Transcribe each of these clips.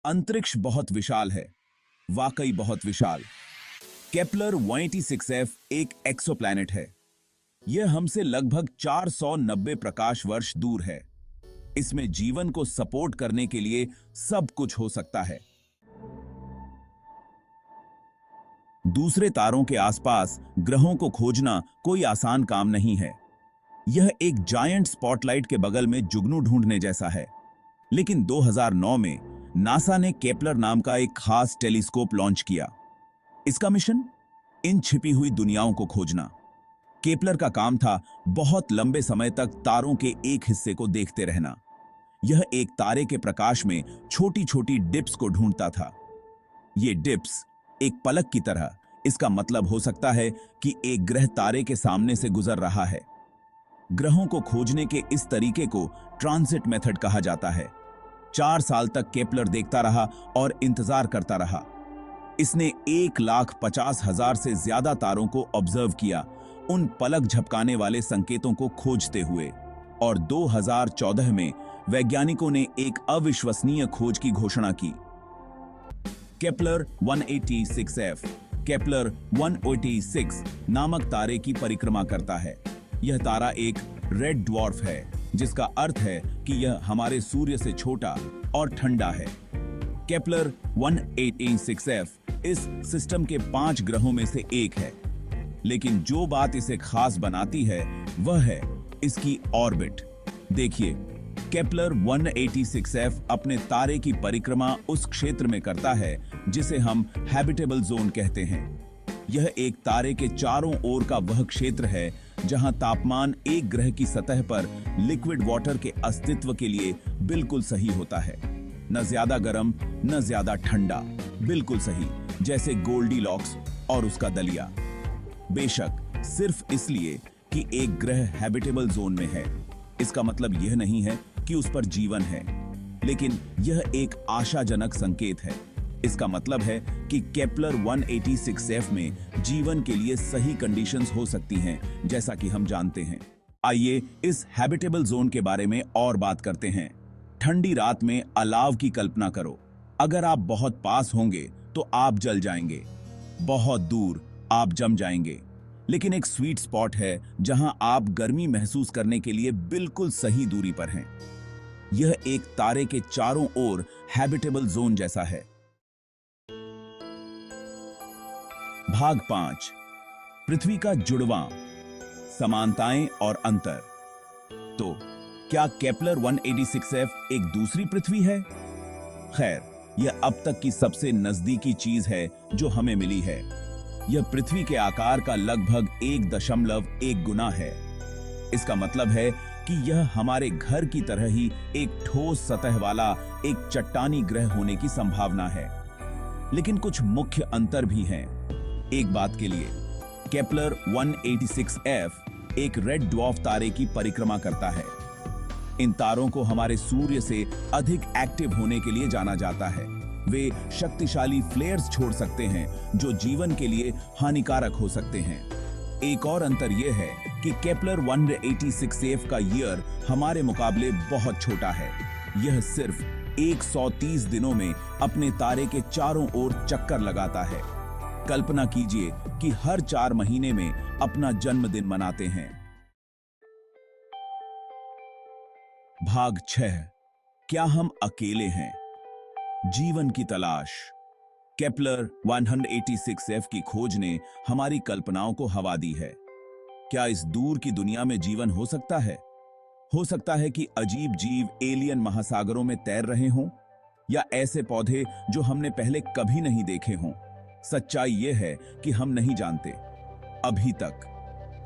अंतरिक्ष बहुत विशाल है, वाकई बहुत विशाल। केपलर 186f एक एक्सोप्लैनेट है। यह हमसे लगभग 490 प्रकाश वर्ष दूर है। इसमें जीवन को सपोर्ट करने के लिए सब कुछ हो सकता है। दूसरे तारों के आसपास ग्रहों को खोजना कोई आसान काम नहीं है। यह एक जायंट स्पॉटलाइट के बगल में जुगनू ढूंढने जैसा है। लेकिन 2009 में नासा ने केपलर नाम का एक खास टेलीस्कोप लॉन्च किया। इसका मिशन इन छिपी हुई दुनियाओं को खोजना। केपलर का काम था बहुत लंबे समय तक तारों के एक हिस्से को देखते रहना। यह एक तारे के प्रकाश में छोटी छोटी डिप्स को ढूंढता था। ये डिप्स एक पलक की तरह, इसका मतलब हो सकता है कि एक ग्रह तारे के सामने से गुजर रहा है। ग्रहों को खोजने के इस तरीके को ट्रांजिट मेथड कहा जाता है। 4 साल तक केपलर देखता रहा और इंतजार करता रहा। इसने 1,50,000 से ज्यादा तारों को ऑब्जर्व किया, उन पलक झपकाने वाले संकेतों को खोजते हुए। और 2014 में वैज्ञानिकों ने एक अविश्वसनीय खोज की घोषणा की। केपलर 186f केपलर 186 नामक तारे की परिक्रमा करता है। यह तारा एक रेड ड्वार्फ है, जिसका अर्थ है कि यह हमारे सूर्य से छोटा और ठंडा है। केपलर 186f इस सिस्टम के 5 ग्रहों में से एक है। लेकिन जो बात इसे खास बनाती है वह है इसकी ऑर्बिट। देखिए, केपलर 186f अपने तारे की परिक्रमा उस क्षेत्र में करता है जिसे हम हैबिटेबल जोन कहते हैं। यह एक तारे के चारों ओर का वह क्षेत्र है जहां तापमान एक ग्रह की सतह पर लिक्विड वाटर के अस्तित्व के लिए बिल्कुल सही होता है। न ज्यादा गर्म न ज्यादा ठंडा, बिल्कुल सही, जैसे गोल्डीलॉक्स और उसका दलिया। बेशक सिर्फ इसलिए कि एक ग्रह हैबिटेबल जोन में है, इसका मतलब यह नहीं है कि उस पर जीवन है, लेकिन यह एक आशाजनक संकेत है। इसका मतलब है कि केपलर 186f में जीवन के लिए सही कंडीशंस हो सकती हैं, जैसा कि हम जानते हैं। आइए इस हैबिटेबल जोन के बारे में और बात करते हैं। ठंडी रात में अलाव की कल्पना करो। अगर आप बहुत पास होंगे तो आप जल जाएंगे, बहुत दूर आप जम जाएंगे। लेकिन एक स्वीट स्पॉट है जहां आप गर्मी महसूस करने के लिए बिल्कुल सही दूरी पर हैं। यह एक तारे के चारों ओर हैबिटेबल जोन जैसा है। भाग 5, पृथ्वी का जुड़वां, समानताएं और अंतर। तो क्या केपलर 186f एक दूसरी पृथ्वी है? खैर, यह अब तक की सबसे नजदीकी चीज है जो हमें मिली है। यह पृथ्वी के आकार का लगभग 1.1 गुना है। इसका मतलब है कि यह हमारे घर की तरह ही एक ठोस सतह वाला एक चट्टानी ग्रह होने की संभावना है। लेकिन कुछ मुख्य अंतर भी हैं। एक बात के लिए, केपलर 186f एक रेड ड्वार्फ तारे की परिक्रमा करता है। इन तारों को हमारे सूर्य से अधिक एक्टिव होने के लिए जाना जाता है। वे शक्तिशाली फ्लेयर्स छोड़ सकते हैं जो जीवन के लिए हानिकारक हो सकते हैं। एक और अंतर यह है कि केपलर 186f का ईयर हमारे मुकाबले बहुत छोटा है। यह सिर्फ 130 दिनों में अपने तारे के चारों ओर चक्कर लगाता है। कल्पना कीजिए कि हर 4 महीने में अपना जन्मदिन मनाते हैं। भाग 6, क्या हम अकेले हैं? जीवन की तलाश। केपलर 186f की खोज ने हमारी कल्पनाओं को हवा दी है। क्या इस दूर की दुनिया में जीवन हो सकता है? हो सकता है कि अजीब जीव एलियन महासागरों में तैर रहे हों, या ऐसे पौधे जो हमने पहले कभी नहीं देखे हों। सच्चाई यह है कि हम नहीं जानते अभी तक।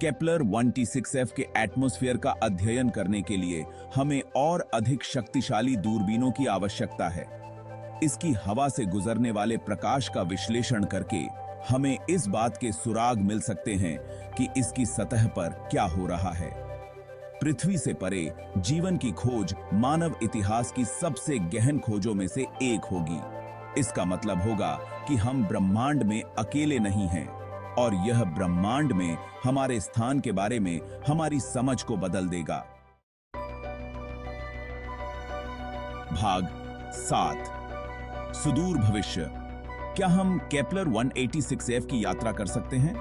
केपलर 186f के एटमॉस्फेयर का अध्ययन करने के लिए हमें और अधिक शक्तिशाली दूरबीनों की आवश्यकता है। इसकी हवा से गुजरने वाले प्रकाश का विश्लेषण करके हमें इस बात के सुराग मिल सकते हैं कि इसकी सतह पर क्या हो रहा है। पृथ्वी से परे जीवन की खोज मानव इतिहास की सबसे गहन खोजों में से एक होगी। इसका मतलब होगा कि हम ब्रह्मांड में अकेले नहीं हैं, और यह ब्रह्मांड में हमारे स्थान के बारे में हमारी समझ को बदल देगा। भाग 7, सुदूर भविष्य। क्या हम केपलर 186f की यात्रा कर सकते हैं?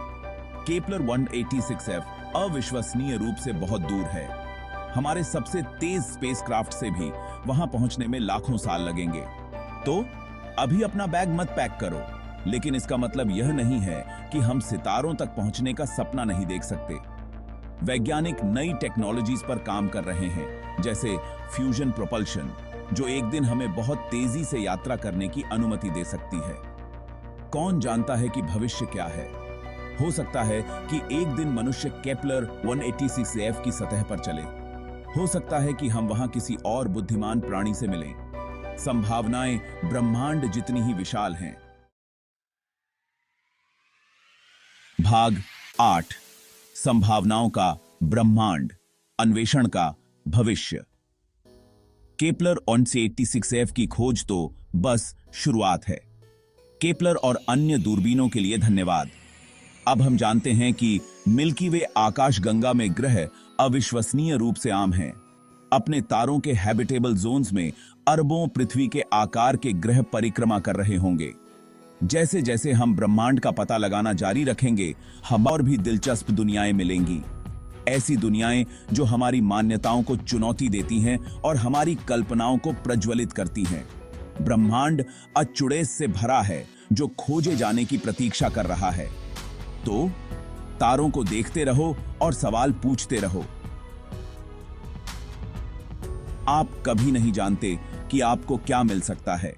केपलर 186f अविश्वसनीय रूप से बहुत दूर है। हमारे सबसे तेज स्पेसक्राफ्ट से भी वहां पहुंचने में लाखों साल लगेंगे। तो अभी अपना बैग मत पैक करो, लेकिन इसका मतलब यह नहीं है कि हम सितारों तक पहुंचने का सपना नहीं देख सकते। वैज्ञानिक नई टेक्नोलॉजीज पर काम कर रहे हैं, जैसे फ्यूजन प्रोपल्शन, जो एक दिन हमें बहुत तेजी से यात्रा करने की अनुमति दे सकती है। कौन जानता है कि भविष्य क्या है? हो सकता है कि एक दिन मनुष्य केपलर 186f की सतह पर चले। हो सकता है कि हम वहां किसी और बुद्धिमान प्राणी से मिलें। संभावनाएं ब्रह्मांड जितनी ही विशाल हैं। भाग 8, संभावनाओं का ब्रह्मांड, अन्वेषण का भविष्य। केपलर 186f की खोज तो बस शुरुआत है। केपलर और अन्य दूरबीनों के लिए धन्यवाद। अब हम जानते हैं कि मिल्की वे आकाशगंगा में ग्रह अविश्वसनीय रूप से आम हैं। अपने तारों के हैबिटेबल जोन्स में अरबों पृथ्वी के आकार के ग्रह परिक्रमा कर रहे होंगे। जैसे जैसे हम ब्रह्मांड का पता लगाना जारी रखेंगे, हम और भी दिलचस्प दुनियाएं मिलेंगी। ऐसी दुनियाएं जो हमारी मान्यताओं को चुनौती देती हैं और हमारी कल्पनाओं को प्रज्वलित करती हैं। ब्रह्मांड अचुड़ेस से भरा है, जो खोजे जाने की प्रतीक्षा कर रहा है। तो तारों को देखते रहो और सवाल पूछते रहो। आप कभी नहीं जानते कि आपको क्या मिल सकता है।